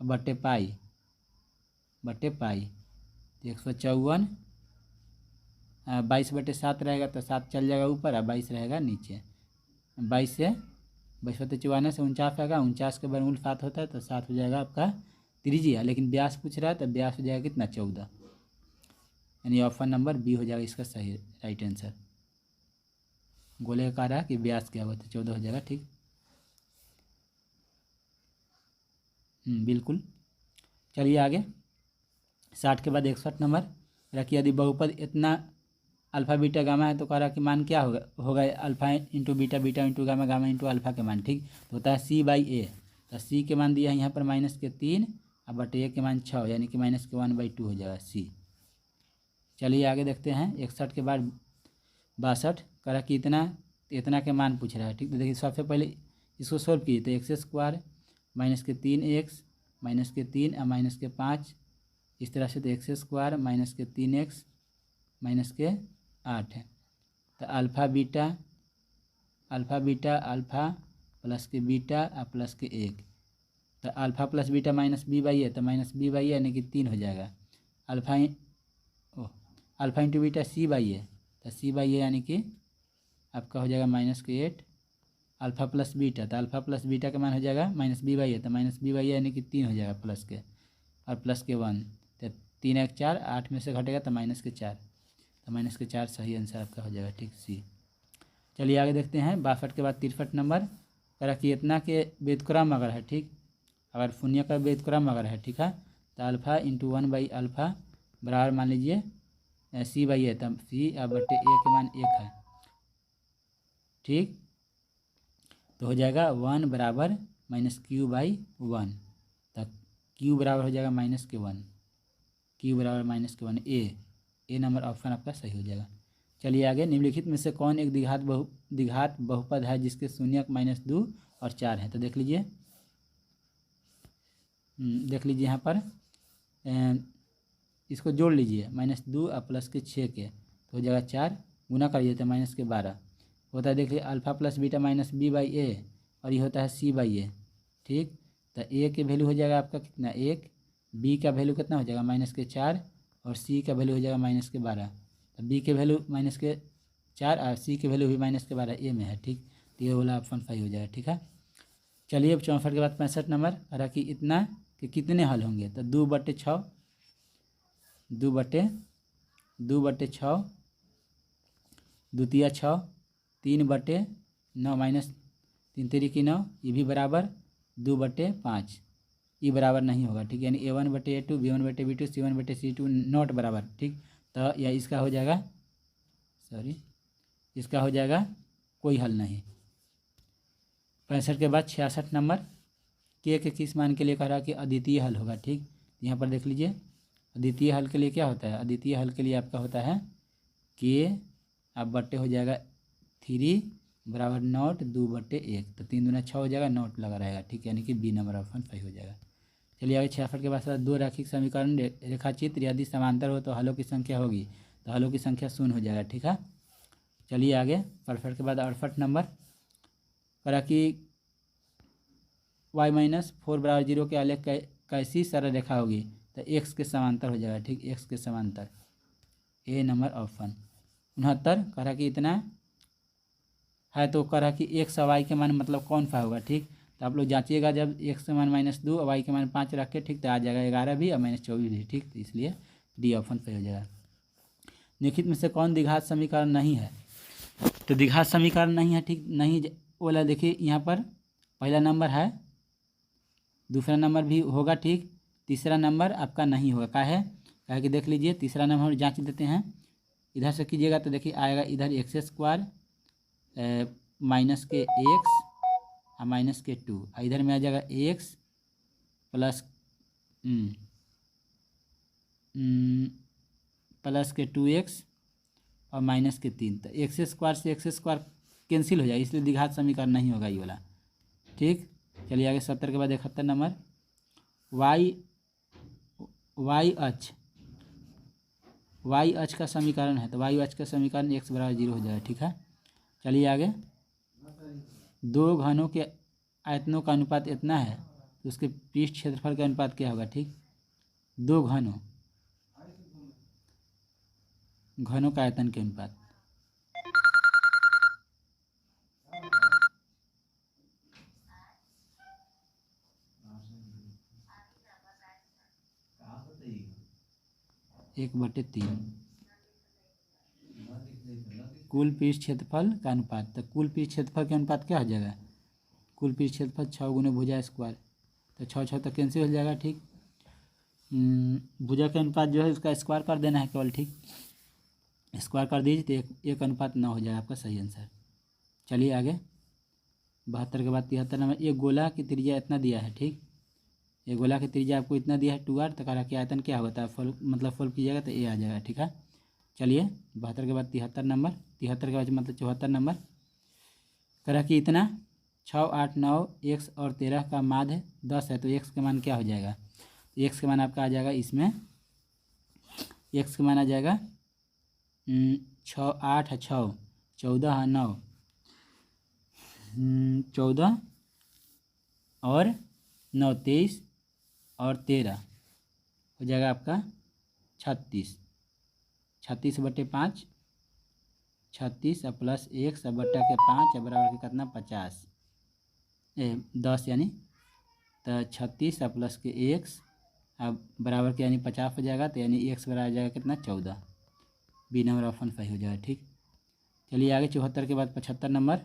A: बट्टे पाई तो 154 22/7 रहेगा, तो 7 चल जाएगा ऊपर और 22 रहेगा नीचे। 22 से 52 से 49 आएगा, 49 के वर्गमूल 7 होता है, तो 7 हो जाएगा आपका त्रिज्या। लेकिन व्यास पूछ रहा है, तो व्यास हो जाएगा कितना? 14, यानी ऑप्शन नंबर बी हो जाएगा इसका सही राइट आंसर। गोले का रहा कि व्यास क्या हुआ, तो 14 हो जाएगा। ठीक, बिल्कुल। चलिए आगे। 60 के बाद 61 नंबर रखिए। यदि बहुपद इतना अल्फा बीटा गामा है, तो कह रहा कि मान क्या होगा alpha into beta, beta into gamma, gamma into alpha के मान। ठीक, तो होता है C/A। तो C के मान दिया है यहाँ पर -3 और बटे A के मान 6, यानी कि -1/2 हो जाएगा C। चलिए आगे देखते हैं। 61 के बाद 62 कह रहा कि इतना के मान पूछ रहा है। ठीक, तो देखिए सबसे पहले इसको सोल्व कीजिए, तो x² -3x -3 और -5 इस तरह से, तो x² -3x -8 है। तो अल्फा बीटा अल्फा प्लस के बीटा और प्लस के 1, तो अल्फा प्लस बीटा -b/a, तो -b/a यानी कि 3 हो जाएगा। अल्फा इंटू बीटा C/a, तो C/a यानी कि आपका हो जाएगा -8। अल्फा प्लस बीटा, तो अल्फा प्लस बीटा का मान हो जाएगा -b/a, तो -b/a यानी कि 3 हो जाएगा प्लस के और प्लस के 1, तो 3 × 4 8 में से घटेगा तो -4, तो -4 सही आंसर आपका हो जाएगा। ठीक, C। चलिए आगे देखते हैं। 62 के बाद 63 नंबर करा कि इतना के व्युत्क्रम अगर है, ठीक, अगर शून्य का व्युत्क्रम अगर है, ठीक है, तो अल्फा इंटू 1/α बराबर मान लीजिए C/a, तब C और बटे A के मान 1 है। ठीक, तो हो जाएगा 1 बराबर -q/1, तब q बराबर हो जाएगा -1, q बराबर -1, ए नंबर ऑप्शन आपका सही हो जाएगा। चलिए आगे। निम्नलिखित में से कौन एक द्विघात बहुपद है जिसके शून्यक -2 और 4 है? तो देख लीजिए यहाँ पर इसको जोड़ लीजिए, -2 और प्लस के 6 के, तो हो जाएगा 4, गुना करिए तो -12 होता है। देखिए अल्फा प्लस बीटा -b/a और ये होता है C/a। ठीक, तो a के वैल्यू हो जाएगा आपका कितना? 1, b का वैल्यू कितना हो जाएगा? -4 और c का वैल्यू हो जाएगा -12। तो b के वैल्यू -4 और c के वैल्यू भी -12 a में है। ठीक, तो ये वाला ऑप्शन सही हो जाएगा। ठीक है। चलिए अब 64 के बाद 65 नंबर करा कि इतना कि कितने हल होंगे? तो 2/6 2/6 द्वितीय 6 3/9 -3 × 9, ये भी बराबर 2/5, ये बराबर नहीं होगा। ठीक, यानी A1/A2 B1/B2 C1/C2 नॉट बराबर। ठीक, तो यह इसका हो जाएगा इसका हो जाएगा कोई हल नहीं। 65 के बाद 66 नंबर के किस मान के लिए कह रहा कि अद्वितीय हल होगा? ठीक, यहाँ पर देख लीजिए अद्वितीय हल के लिए क्या होता है? अद्वितीय हल के लिए आपका होता है के अब बट्टे हो जाएगा 3 बराबर नॉट 2/1, तो 3 दूना 6 हो जाएगा, नॉट लगा रहेगा। ठीक, यानी कि बी नंबर ऑप्शन सही हो जाएगा। चलिए आगे 66 के बाद 2 रैखिक समीकरण रेखाचित्र यदि समांतर हो तो हलों की संख्या होगी, तो हलों की संख्या 0 हो जाएगा। ठीक है। चलिए आगे 68 के बाद 68 नंबर करा कि y-4 = 0 के आलेख कैसी सरल रेखा होगी? तो x के समांतर हो जाएगा। ठीक, x के समांतर, ए नंबर ऑप्शन। 69 कह रहा कि इतना है, तो कह रहा कि x और y के मान मतलब कौन सा होगा? ठीक, तो आप लोग जांचिएगा जब x के मान -2 और y के मान 5 रख के, ठीक, तो आ जाएगा 11 भी और -24 भी, ठीक। तो इसलिए डी ऑप्शन सही हो जाएगा। निम्नलिखित में से कौन द्विघात समीकरण नहीं है? तो द्विघात समीकरण नहीं है, ठीक, नहीं बोला। देखिए यहाँ पर पहला नंबर है, दूसरा नंबर भी होगा, ठीक, तीसरा नंबर आपका नहीं होगा। क्या है कि देख लीजिए, तीसरा नंबर हम जांच देते हैं। इधर से कीजिएगा तो देखिए आएगा इधर x² -के x और -2, इधर में आ जाएगा x प्लस के 2x और -3। तो x² से x² कैंसिल हो जाएगा, इसलिए द्विघात समीकरण नहीं होगा ये वाला, ठीक। चलिए आगे 70 के बाद 71 नंबर, y अक्ष का समीकरण है। तो y अक्ष का समीकरण x = 0 हो जाएगा, ठीक है। चलिए आगे, दो घनों के आयतनों का अनुपात इतना है तो उसके पृष्ठ क्षेत्रफल का अनुपात क्या होगा, ठीक। दो घनों का आयतन के अनुपात, एक बटे 3 कुल पृष्ठ क्षेत्रफल का अनुपात। तो कुल पृष्ठ क्षेत्रफल का अनुपात क्या हो जाएगा, कुल पृष्ठ क्षेत्रफल 6 गुने भुजा स्क्वायर, तो 6 तक कैंसिल हो जाएगा, ठीक। भुजा का अनुपात जो है उसका स्क्वायर कर देना है केवल, ठीक, स्क्वायर कर दीजिए तो 1:9 हो जाएगा आपका सही आंसर। चलिए आगे 72 के बाद 73 नंबर, एक गोला की त्रिज्या इतना दिया है, ठीक, एक गोला की त्रिज्या आपको इतना दिया है 2r, तो कह रहा कि आयतन क्या होता है, फॉल्व कीजिएगा तो a आ जाएगा, ठीक है। चलिए 72 के बाद 73 नंबर, 73 के बाद मतलब 74 नंबर, कह रहा कि इतना 6, 8, 9, x और 13 का माध्य 10 है, तो x के मान क्या हो जाएगा, x के मान आपका आ जाएगा, इसमें x के मान आ जाएगा 6, 8 है 6, 14 है 9, 14 और 9 23 और 13 हो जाएगा आपका 36, 36/5, 36 प्लस 1 सब बट्टा के 5 बराबर के कितना 50 10 यानी, तो 36 प्लस के 1 अब बराबर के यानी 50 हो जाएगा, तो यानी x बराबर आ जाएगा कितना 14, बी नंबर ऑप्शन सही हो जाएगा, ठीक। चलिए आगे 74 के बाद 75 नंबर,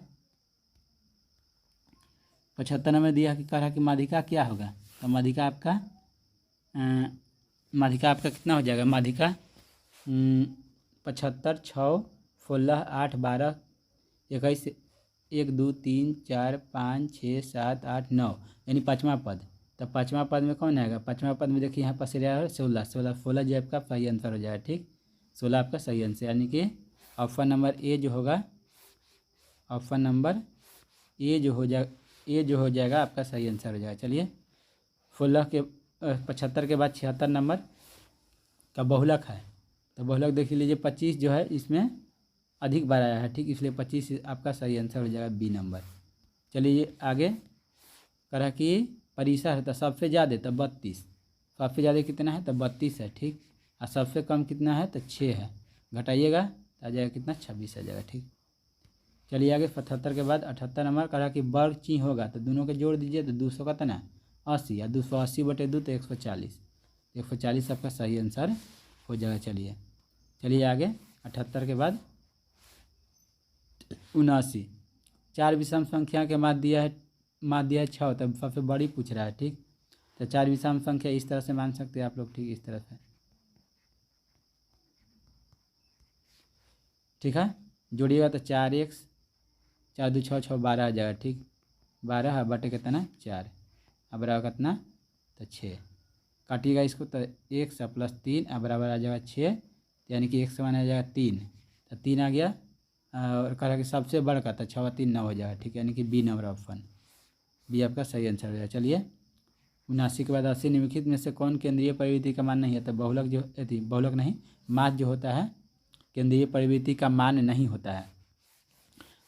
A: 75 नंबर दिया कि कह रहा कि माध्यिका क्या होगा, तो माध्यिका आपका कितना हो जाएगा, माध्यिका 75, 6, 16, 8, 12, 21, 1, 2, 3, 4, 5, 6, 7, 8, 9 यानी पाँचवा पद। तो पाँचवा पद में कौन आएगा, पाँचवा पद में देखिए यहाँ पर से 16 जो आपका सही आंसर हो जाएगा, ठीक, 16 आपका सही आंसर, यानी कि ऑप्शन नंबर ए जो होगा, ऑप्शन नंबर ए जो हो जाएगा आपका सही आंसर हो जाएगा। चलिए 75 के बाद 76 नंबर का बहुलक है, तो बहुलक देख लीजिए 25 जो है इसमें अधिक बार आया है, ठीक, इसलिए 25 आपका सही आंसर हो जाएगा बी नंबर। चलिए आगे कह कि परिसर है, तो सबसे ज़्यादा तो 32, सबसे ज़्यादा कितना है तो 32 है, ठीक, और सबसे कम कितना है तो 6 है, घटाइएगा तो आ जाएगा कितना 26 आ जाएगा, ठीक। चलिए आगे 77 के बाद 78 नंबर कह कि वर्ग ची होगा, तो दोनों के जोड़ दीजिए तो 200 का कितना 80 या 280/2 तो 140 आपका सही आंसर हो जाएगा। चलिए आगे 78 के बाद 79, 4 विषम संख्या के माध्य दिया है 6, तब सबसे बड़ी पूछ रहा है, ठीक, तो 4 विषम संख्या इस तरह से मान सकते हैं आप लोग, ठीक, इस तरह से, ठीक है, जोड़िएगा तो 4x 4 2 6 6 12 आ जाएगा, ठीक, 12 बटे कितना 4 अब बराबर कितना तो 6, काटिएगा इसको तो x प्लस 3 अब बराबर आ जाएगा 6, यानी कि x मान आ जाएगा 3, तो 3 आ गया, और कह रहा कि सबसे बड़ा का था 6 और 3 9 हो जाएगा, ठीक, यानी कि बी नंबर ऑप्शन बी आपका सही आंसर हो जाएगा। चलिए 79 के बाद 80, निम्नलिखित में से कौन केंद्रीय परिवृत्ति का मान नहीं है, तो बहुलक नहीं माध्य जो होता है केंद्रीय परिवृत्ति का मान नहीं होता है।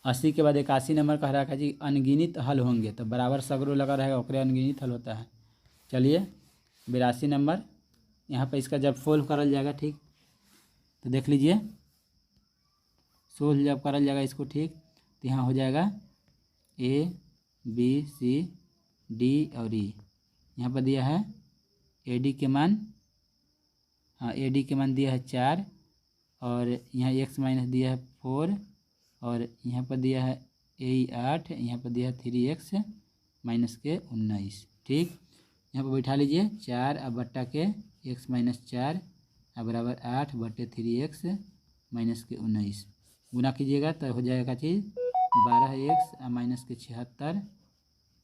A: 80 के बाद 81 नंबर कह रहा है जी अनगिनत हल होंगे, तो बराबर सगरो लगा रहेगा ओकरे अनगिनत हल होता है। चलिए 82 नंबर, यहाँ पर इसका जब सोल्व करल जाएगा, ठीक, तो देख लीजिए सोल्व जब करल जाएगा इसको, ठीक, तो यहाँ हो जाएगा A B C डी और ई। यहाँ पर दिया है ए डी के मान, हाँ ए डी के मान दिया है 4 और यहाँ एक्स माइनस दिया है 4 और यहाँ पर दिया है ए 8, यहाँ पर दिया है 3x माइनस के 19। ठीक, यहाँ पर बैठा लीजिए 4 अब बट्टा के x माइनस 4 अब बराबर 8 बट्टे 3x माइनस के 19। गुना कीजिएगा तो हो जाएगा चीज़ 12x माइनस के 76,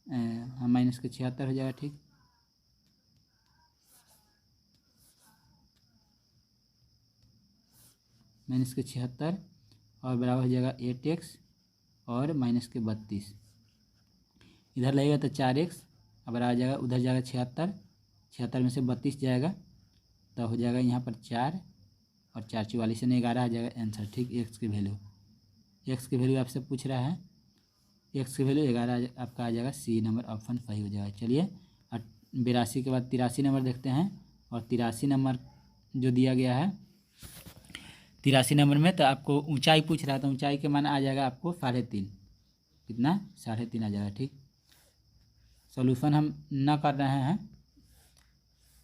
A: हाँ माइनस के 76 हो जाएगा। ठीक, माइनस के 76 और बराबर हो जाएगा 8x और माइनस के 32। इधर लगेगा तो 4x अब बराबर हो जाएगा, उधर जाएगा 76, 76 में से 32 जाएगा तो हो जाएगा यहाँ पर 4 और 4 44 से 11 आ जाएगा आंसर। ठीक, एक्स की वैल्यू, एक्स की वैल्यू आपसे पूछ रहा है, एक्स की वैल्यू 11 आपका आ जाएगा, सी नंबर ऑप्शन सही हो जाएगा। चलिए 82 के बाद 83 नंबर देखते हैं और 83 नंबर जो दिया गया है 83 नंबर में तो आपको ऊंचाई पूछ रहा है तो ऊंचाई के मान आ जाएगा आपको 3.5, कितना 3.5 आ जाएगा। ठीक, सॉल्यूशन हम ना कर रहे हैं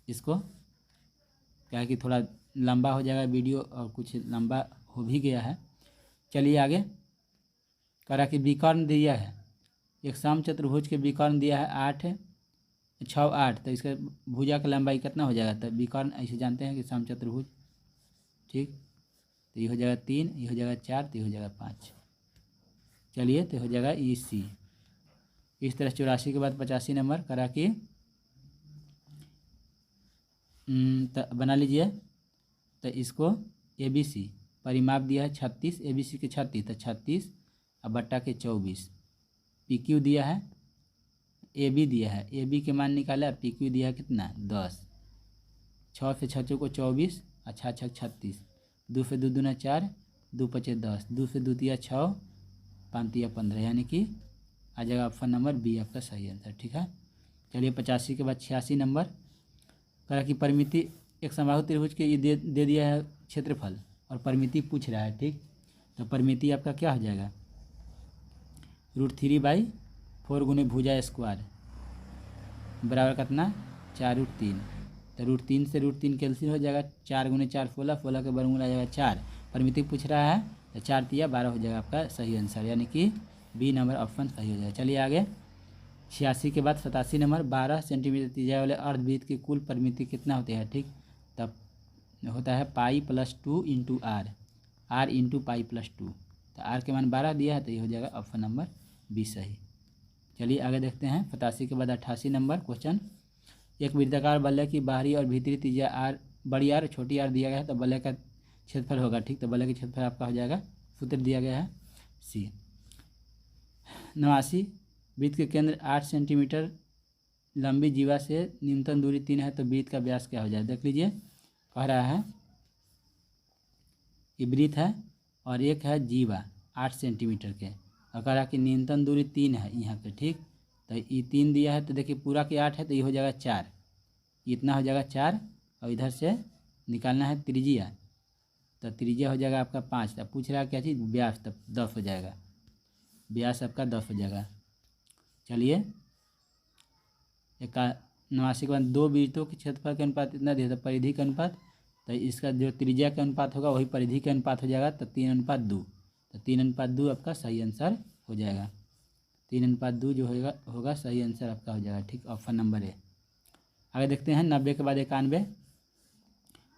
A: इसको, क्या है कि थोड़ा लंबा हो जाएगा वीडियो और कुछ लंबा हो भी गया है। चलिए आगे करा कि विकर्ण दिया है, एक समचतुर्भुज के विकर्ण दिया है 8 6 8, तो इसका भुजा का लंबाई कितना हो जाएगा, तो विकर्ण ऐसे जानते हैं कि समचतुर्भुज। ठीक, तो ये हो जाएगा 3, ये हो जाएगा 4, तो ये हो जाएगा 5। चलिए तो हो जाएगा ई सी। इस तरह 84 के बाद 85 नंबर करा कि बना लीजिए। तो इसको ए बी सी परिमाप दिया है 36, ए बी सी के 36 तो 36 अब बट्टा के 24। पी क्यू दिया है, ए बी दिया है, ए बी के मान निकाला, पी क्यू दिया है कितना 10। 6 से 6 को 24 और 6 6 36, 2 से 2 दूना 4, 2 5 10, 2 से 2 तिया 6, 5 तिया 15, यानी कि आ जाएगा ऑप्शन नंबर बी आपका सही आंसर। ठीक है, चलिए 85 के बाद 86 नंबर करा कि परिमिति एक समबाहु त्रिभुज के ये दे दिया है क्षेत्रफल और परिमिति पूछ रहा है। ठीक, तो परिमिति आपका क्या हो जाएगा, √3/4 गुने भुजा स्क्वायर बराबर कितना 4√3, तो √3 से √3 कैंसिल हो जाएगा, 4 गुने 4 16, 16 के वर्गमूल आ जाएगा 4। परिमिति पूछ रहा है तो 4 तिया 12 हो जाएगा आपका सही आंसर, यानी कि बी नंबर ऑप्शन सही हो जाएगा। चलिए आगे 86 के बाद 87 नंबर 12 सेंटीमीटर त्रिज्या वाले अर्धवृत्त की कुल परिमिति कितना होती है। ठीक, तब होता है pi plus 2 into R, R into pi plus 2, तो आर के मान 12 दिया है तो ये हो जाएगा ऑप्शन नंबर बी सही। चलिए आगे देखते हैं 87 के बाद 88 नंबर क्वेश्चन, एक वृत्ताकार बल्ले की बाहरी और भीतरी त्रिज्या आर, बड़ी आर छोटी आर दिया गया है तो बल्ले का क्षेत्रफल होगा। ठीक, तो बल्ले का क्षेत्रफल आपका हो जाएगा, सूत्र दिया गया है सी। 89 वृत्त के केंद्र 8 सेंटीमीटर लंबी जीवा से न्यूनतम दूरी 3 है तो वृत्त का व्यास क्या हो जाए। देख लीजिए कह रहा है ये वृत्त है और एक है जीवा 8 सेंटीमीटर के और कह रहा कि न्यूनतम दूरी 3 है यहाँ पे। ठीक, तो ये 3 दिया है तो देखिए पूरा के 8 है तो ये हो जाएगा 4, इतना हो जाएगा 4 और इधर से निकालना है त्रिज्या, तो त्रिज्या हो जाएगा आपका 5। तब पूछ रहा है क्या चीज़ व्यास, तब 10 हो जाएगा, व्यास आपका 10 हो जाएगा। चलिए 89 के बाद 2 वृत्तों के क्षेत्रफल के अनुपात इतना दिया था परिधि के अनुपात, तो इसका जो त्रिज्या का अनुपात होगा वही परिधि के अनुपात हो जाएगा, तो 3:2, तो 3:2 आपका सही आंसर हो जाएगा। 3:2 जो होगा सही आंसर आपका हो जाएगा। ठीक, ऑप्शन नंबर ए। आगे देखते हैं 90 के बाद 91,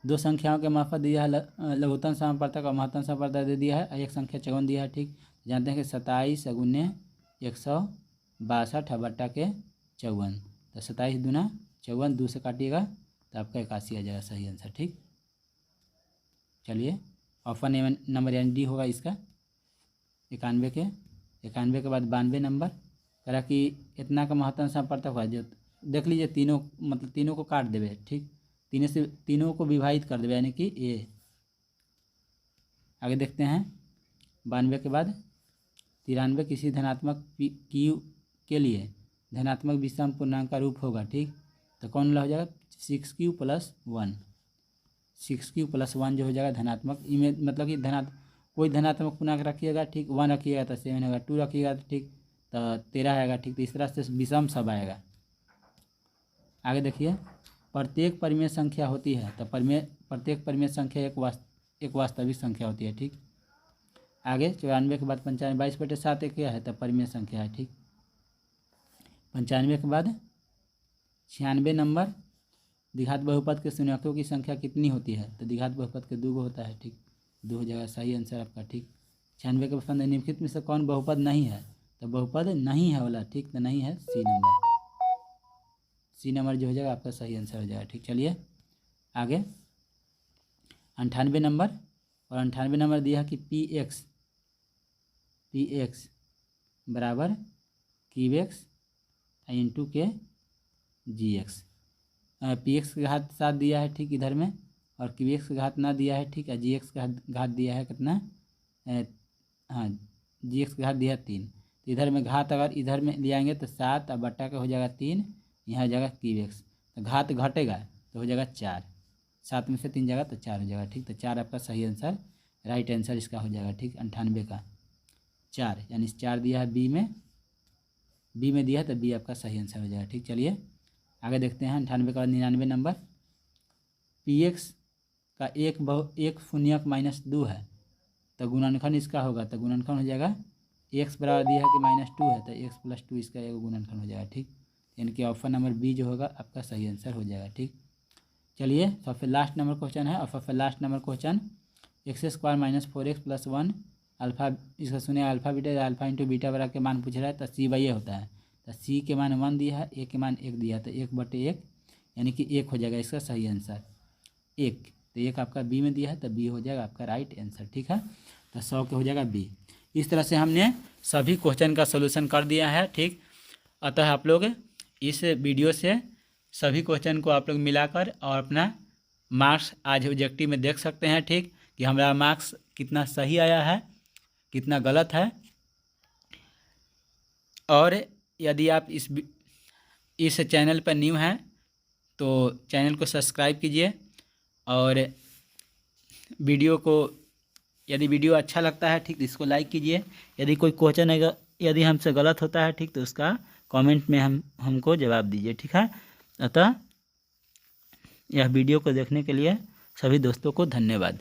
A: दो संख्याओं के मार्फत दिया है लघुत्तम समापवर्तक और महत्तम समापवर्तक दे दिया है, एक संख्या 54 दिया है। ठीक, जानते हैं कि 27 गुने 162 बट्टा के 54, तो 27 दूना 54, 2 से काटिएगा तो आपका 81 आ जाएगा सही आंसर। ठीक, चलिए ऑप्शन नंबर यानी डी होगा इसका। 91 के बाद 92 नंबर करा कि इतना का महत्तम समापवर्तक हुआ, जो देख लीजिए तीनों मतलब तीनों को काट देवे। ठीक, तीनों को विभाजित कर देवे यानी कि ए। आगे देखते हैं 92 के बाद 93 किसी धनात्मक क्यू के लिए धनात्मक विषम पूर्णांक का रूप होगा। ठीक, तो कौन वाला हो जाएगा 6q + 1, 6q + 1 जो हो जाएगा धनात्मक, इमें मतलब कि कोई धनात्मक पूर्णांक रखिएगा। ठीक, 1 रखिएगा तो 7 होगा, 2 रखिएगा तो ठीक तो 13 आएगा। ठीक, तो इस तरह से विषम सब आएगा। आगे देखिए, प्रत्येक परिमेय संख्या होती है, तो प्रत्येक परिमेय संख्या एक वास्तविक संख्या होती है। ठीक, आगे 94 के बाद 95, 22/7 एक क्या है, तो परिमेय संख्या है। ठीक, 95 के बाद 96 नंबर, द्विघात बहुपद के शून्यकों की संख्या कितनी होती है, तो द्विघात बहुपद के 2 होता है। ठीक, 2 हो जाएगा सही आंसर आपका। ठीक, 96 के बाद निम्नलिखित में से कौन बहुपद नहीं है, तो बहुपद नहीं है वाला, ठीक, तो नहीं है सी नंबर जो हो जाएगा आपका सही आंसर हो जाएगा। ठीक, चलिए आगे 98 नंबर, और 98 नंबर दिया है कि पी एक्स बराबर क्यूब एक्स इंटू के जी एक्स। पी एक्स का घात 7 दिया है, ठीक, इधर में, और क्यूब एक्स का घात ना दिया है। ठीक है, जी एक्स का घात दिया है कितना, हाँ, जी एक्स का घात दिया है 3। तो इधर में घात अगर इधर में ले आएंगे तो 7 और बट्टा का हो जाएगा 3, यहाँ हो जाएगा क्यूब एक्स, तो घात घटेगा तो हो जाएगा 4, 7 में से 3 जाएगा तो 4 हो जाएगा। ठीक, तो 4 आपका सही आंसर, राइट आंसर इसका हो जाएगा। ठीक, 98 का 4, यानी 4 दिया है बी में दिया है, तो बी आपका सही आंसर हो जाएगा। ठीक, चलिए आगे देखते हैं 98 का 99 नंबर, पी एक्स का एक शून्यक -2 है, तो गुणनखंड इसका होगा, तो गुणनखंड हो जाएगा एक्स बराबर दिया है कि -2 है, तो एक्स प्लस 2 इसका एक गुणनखंड हो जाएगा। ठीक, यानी कि ऑप्शन नंबर बी जो होगा आपका सही आंसर हो जाएगा। ठीक, चलिए सबसे लास्ट नंबर क्वेश्चन है, और सबसे last number question x² - 4x + 1 alpha, इसका सुने alpha beta, alpha into beta बराबर के मान पूछ रहा है, तो C/A होता है, तो C के मान 1 दिया है, A के मान 1 दिया है, तो 1/1 यानी कि 1 हो जाएगा इसका सही आंसर 1। तो 1 आपका बी में दिया है, तो बी हो जाएगा आपका राइट आंसर। ठीक है, तो 100 के हो जाएगा बी। इस तरह से हमने सभी क्वेश्चन का सोल्यूशन कर दिया है। ठीक, अतः आप लोग इस वीडियो से सभी क्वेश्चन को आप लोग मिलाकर और अपना मार्क्स आज ऑब्जेक्टिव में देख सकते हैं। ठीक, कि हमारा मार्क्स कितना सही आया है, कितना गलत है। और यदि आप इस चैनल पर न्यू हैं तो चैनल को सब्सक्राइब कीजिए, और वीडियो को, यदि वीडियो अच्छा लगता है, ठीक, तो इसको लाइक कीजिए। यदि कोई क्वेश्चन यदि हमसे गलत होता है, ठीक, तो उसका कमेंट में हमको जवाब दीजिए। ठीक है, अतः यह वीडियो को देखने के लिए सभी दोस्तों को धन्यवाद।